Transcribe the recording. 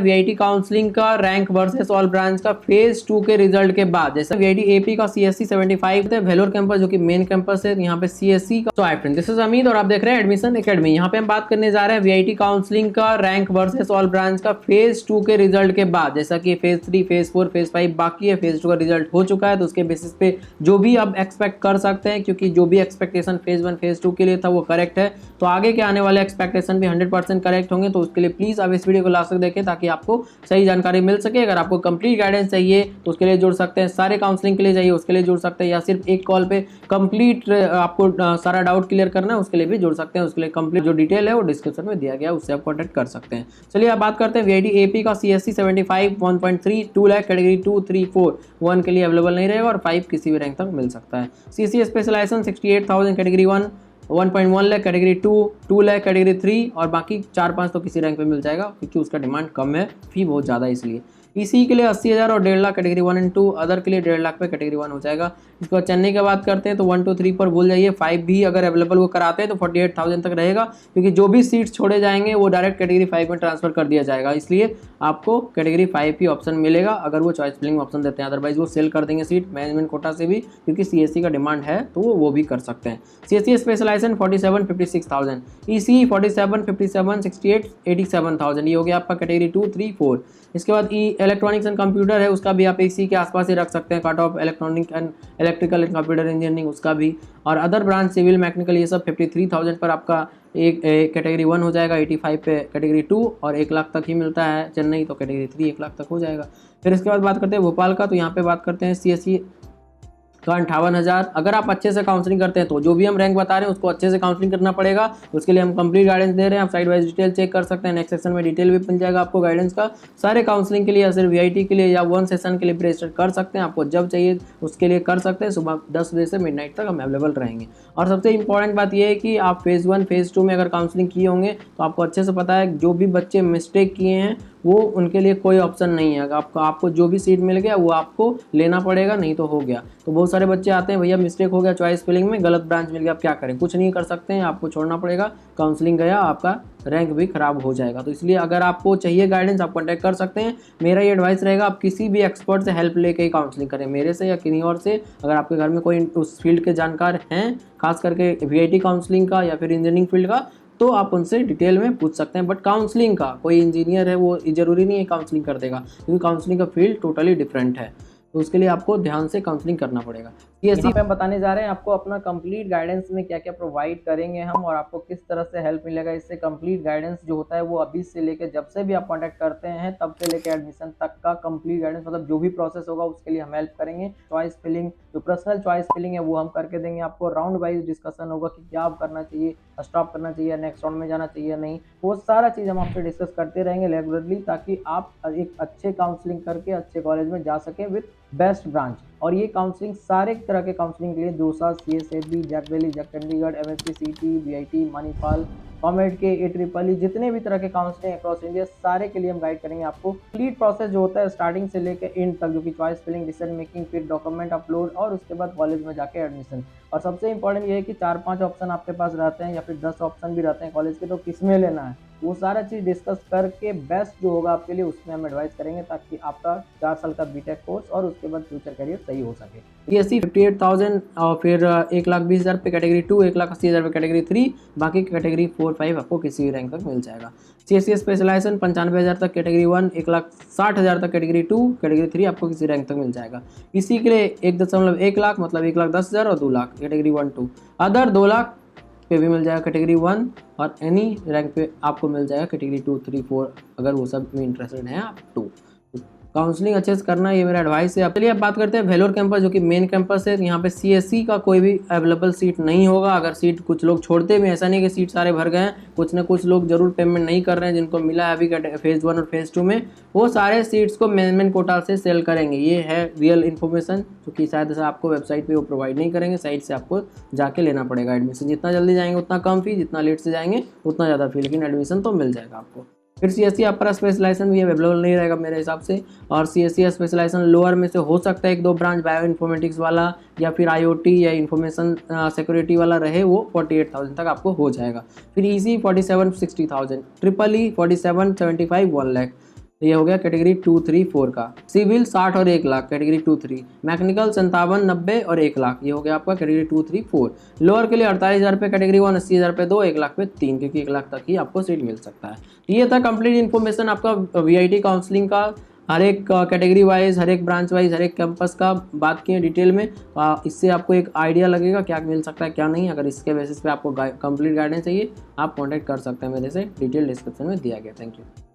VIT counselling का rank versus all branch का phase 2 के रिजल्ट के बाद जैसे वीआईटी एपी का सीएससी 75 है, वेलोर कैंपस जो कि मेन कैंपस है, यहाँ पे सीएससी का। तो hi friend, this is Amit और आप देख रहे हैं एडमिशन एकेडमी। यहाँ पे हम बात करने जा रहे हैं वीआईटी काउंसलिंग का रैंक वर्सेस ऑल ब्रांच का फेज 2 के रिजल्ट के बाद। जैसा कि फेज 3, फेज 4, फेज 5 बाकी है, फेज 2 का रिजल्ट हो चुका है, तो उसके बेसिस पे जो भी आप एक्सपेक्ट कर सकते हैं, क्योंकि जो भी एक्सपेक्टेशन फेज 1 फेज 2 के लिए था वो करेक्ट है, तो आगे के आने वाले एक्सपेक्टेशन भी 100% करेक्ट होंगे। तो उसके लिए प्लीज आप इस वीडियो को लास्ट तक देखें ताकि आपको सही जानकारी मिल सके। अगर आपको कंप्लीट गाइडेंस चाहिए तो उसके लिए जुड़ सकते हैं, सारे काउंसलिंग के लिए चाहिए उसके लिए जुड़ सकते हैं, या सिर्फ एक कॉल पे कंप्लीट आपको सारा डाउट क्लियर करना है उसके लिए भी जुड़ सकते हैं। उसके लिए कंप्लीट जो डिटेल है वो डिस्क्रिप्शन में दिया गया है, उससे आप कॉन्टैक्ट कर सकते हैं। चलिए आप बात करते हैं वीआईटी एपी का सीएससी 75 1.3 2 लाख कैटेगरी 2 3 4 1 के लिए अवेलेबल नहीं रहेगा और 5 किसी भी रैंक तक मिल सकता है। CC specialisation 68,000 category 1 1.1 lakh category 2 lakh category 3 और बाकी 4-5 तो किसी रैंक पे मिल जाएगा क्योंकि उसका डिमांड कम है, फी बहुत ज़्यादा है इसलिए। इसी के लिए 80,000 और 1.5 लाख कैटेगरी 1 एंड 2, अदर के लिए 1.5 लाख पे कैटेगरी 1 हो जाएगा। इसके बाद चेन्नई की बात करते हैं तो 1 2 3 पर भूल जाइए, 5 भी अगर अवेलेबल वो कराते हैं तो 48,000 तक रहेगा, क्योंकि जो भी सीट्स छोड़े जाएंगे वो डायरेक्ट कैटेगरी 5 में ट्रांसफर कर दिया जाएगा, इसलिए आपको कैटेगरी 5 ही ऑप्शन मिलेगा अगर वो चॉइस फिलिंग ऑप्शन देते हैं। अदरवाइज वो सेल कर देंगे सीट मैनेजमेंट कोटा से भी, क्योंकि सीएससी का डिमांड है तो वो भी कर सकते हैं। सीएससी स्पेशलाइजेशन 47 56,000, ईसी 47 57 68 87,000, ये हो गया आपका कैटेगरी 2 3 4। इसके बाद इलेक्ट्रॉनिक्स एंड कंप्यूटर है, उसका भी आप इसी के आसपास ही रख सकते हैं, cut off electronic and electrical and computer engineering उसका भी। और अदर ब्रांच सिविल मैकेनिकल ये सब 53,000 पर आपका एक कैटेगरी 1 हो जाएगा, 85 पे कैटेगरी 2 और 1 लाख तक ही मिलता है चेन्नई, तो कैटेगरी 3 1 लाख तक हो जाएगा। फिर इसके बाद बात करते हैं भोपाल का, तो यहाँ पे बात करते हैं सीएससी का 58,000। अगर आप अच्छे से काउंसलिंग करते हैं तो जो भी हम रैंक बता रहे हैं उसको अच्छे से काउंसलिंग करना पड़ेगा, उसके लिए हम कंप्लीट गाइडेंस दे रहे हैं, आप साइड वाइज डिटेल चेक कर सकते हैं। नेक्स्ट सेक्शन में डिटेल भी मिल जाएगा आपको गाइडेंस का, सारे काउंसलिंग के लिए या सिर्फ वीआईटी के लिए या 1 सेशन के लिए भी रजिस्टर कर सकते हैं, आपको जब चाहिए उसके लिए कर सकते हैं। सुबह 10 बजे से मिडनाइट तक हम अवेलेबल रहेंगे। और सबसे इंपॉर्टेंट बात यह है कि आप फेज़ 1 फेज़ 2 में अगर काउंसलिंग किए होंगे तो आपको अच्छे से पता है जो भी बच्चे मिस्टेक किए हैं वो उनके लिए कोई ऑप्शन नहीं है। आपको जो भी सीट मिल गया वो आपको लेना पड़ेगा, नहीं तो हो गया। तो बहुत सारे बच्चे आते हैं, भैया मिस्टेक हो गया चॉइस फिलिंग में, गलत ब्रांच मिल गया, आप क्या करें, कुछ नहीं कर सकते हैं, आपको छोड़ना पड़ेगा। काउंसलिंग गया आपका रैंक भी खराब हो जाएगा। तो इसलिए अगर आपको चाहिए गाइडेंस आप कॉन्टैक्ट कर सकते हैं। मेरा ये एडवाइस रहेगा आप किसी भी एक्सपर्ट से हेल्प लेके ही काउंसलिंग करें, मेरे से या किन्हीं और से। अगर आपके घर में कोई उस फील्ड के जानकार हैं, खास करके वीआईटी काउंसलिंग का या फिर इंजीनियरिंग फील्ड का, तो आप उनसे डिटेल में पूछ सकते हैं। बट काउंसलिंग का कोई इंजीनियर है वो जरूरी नहीं है काउंसलिंग कर देगा, क्योंकि काउंसलिंग का फील्ड टोटली डिफरेंट है, तो उसके लिए आपको ध्यान से काउंसलिंग करना पड़ेगा। सीएससी पे हम बताने जा रहे हैं आपको अपना कंप्लीट गाइडेंस में क्या क्या प्रोवाइड करेंगे हम, और आपको किस तरह से हेल्प मिलेगा इससे। कंप्लीट गाइडेंस जो होता है वो अभी से लेके जब से भी आप कांटेक्ट करते हैं तब से लेके एडमिशन तक का कंप्लीट गाइडेंस, मतलब जो भी प्रोसेस होगा उसके लिए हम हेल्प करेंगे। चॉइस फिलिंग जो पर्सनल चॉइस फिलिंग है वो हम करके देंगे आपको। राउंड वाइज डिस्कशन होगा कि क्या आप करना चाहिए, स्टॉप करना चाहिए, नेक्स्ट राउंड में जाना चाहिए नहीं, वो सारा चीज़ हम आपसे डिस्कस करते रहेंगे रेगुलरली, ताकि आप एक अच्छे काउंसलिंग करके अच्छे कॉलेज में जा सकें विद बेस्ट ब्रांच। और ये काउंसलिंग सारे तरह के काउंसलिंग के लिए दोसा, सीएसएबी, जैक वैली, JAC Chandigarh, MSC, CT, VIT, Manipal, COMEDK, AEEE, जितने भी तरह के काउंसलिंग अक्रॉस इंडिया सारे के लिए हम गाइड करेंगे आपको। कंप्लीट प्रोसेस जो होता है स्टार्टिंग से लेकर एंड तक, जो कि चॉइस फिलिंग, डिसीजन मेकिंग, फिर डॉक्यूमेंट अपलोड और उसके बाद कॉलेज में जाके एडमिशन। और सबसे इंपॉर्टेंट ये है कि 4-5 ऑप्शन आपके पास रहते हैं या फिर 10 ऑप्शन भी रहते हैं कॉलेज के, तो किसमें लेना है वो सारा चीज़ डिस्कस करके बेस्ट जो होगा आपके लिए उसमें हम एडवाइस करेंगे, ताकि आपका 4 साल का बीटेक कोर्स और उसके बाद फ्यूचर करियर सही हो सके। सीएससी 58,000 और फिर 1,20,000 पे कैटेगरी 2, 1,80,000 पे कैटेगरी 3, बाकी कैटेगरी 4 5 आपको किसी भी रैंक तक मिल जाएगा। सीएससी स्पेशलाइजेशन 95,000 तक कैटेगरी 1, 1,60,000 तक कैटेगरी 2, कैटेगरी 3 आपको किसी रैंक तक मिल जाएगा। इसी के लिए 1.1 लाख मतलब 1,10,000 और 2 लाख कैटेगरी 1 2, अदर 2 लाख पे भी मिल जाएगा कैटेगरी 1, और एनी रैंक पे आपको मिल जाएगा कैटेगरी 2 3 4, अगर वो सब में इंटरेस्टेड हैं आप तो। काउंसलिंग अच्छे से करना, ये मेरा एडवाइस है। चलिए अब बात करते हैं वेलोर कैंपस जो कि मेन कैंपस है। यहाँ पे सीएससी का कोई भी अवेलेबल सीट नहीं होगा। अगर सीट कुछ लोग छोड़ते भी, ऐसा नहीं कि सीट सारे भर गए हैं, कुछ ना कुछ लोग जरूर पेमेंट नहीं कर रहे हैं, जिनको मिला है अभी फेज़ 1 और फेज़ 2 में, वो सारे सीट्स को मैनेजमेंट कोटा से सेल करेंगे। ये है रियल इन्फॉर्मेशन, जो कि शायद से आपको वेबसाइट पर वो प्रोवाइड नहीं करेंगे, साइट से आपको जाके लेना पड़ेगा एडमिशन। जितना जल्दी जाएंगे उतना कम फी, जितना लेट से जाएंगे उतना ज़्यादा फी, लेकिन एडमिशन तो मिल जाएगा आपको। फिर सीएससी अपर स्पेशलाइजेशन भी अवेलेबल नहीं रहेगा मेरे हिसाब से, और सीएससी स्पेशलाइजेशन लोअर में से हो सकता है 1-2 ब्रांच बायो इन्फॉर्मेटिक्स वाला या फिर आईओटी या इन्फॉर्मेशन सिक्योरिटी वाला रहे, वो 48,000 तक आपको हो जाएगा। फिर ईसी 47 60,000, ट्रिपल ई 47 75 1 लाख, ये हो गया कैटेगरी 2, 3, 4 का। सिविल 60 और 1 लाख कैटेगरी 2, 3। मैकेनिकल 57, 90 और 1 लाख, ये हो गया आपका कैटेगरी 2, 3, 4। लोअर के लिए 48,000 रुपये कैटेगरी 1, 80,000 रुपये 2, 1 लाख पे 3, क्योंकि 1 लाख तक ही आपको सीट मिल सकता है। ये था कंप्लीट इन्फॉर्मेशन आपका VIT काउंसलिंग का, हर एक कैटेगरी वाइज, हर एक ब्रांच वाइज, हर एक कैंपस का बात किए डिटेल में। इससे आपको एक आइडिया लगेगा क्या मिल सकता है क्या नहीं। अगर इसके बेसिस पे आपको कंप्लीट गाइडेंस चाहिए, आप कॉन्टैक्ट कर सकते हैं मेरे से, डिटेल डिस्क्रिप्शन में दिया गया। Thank you.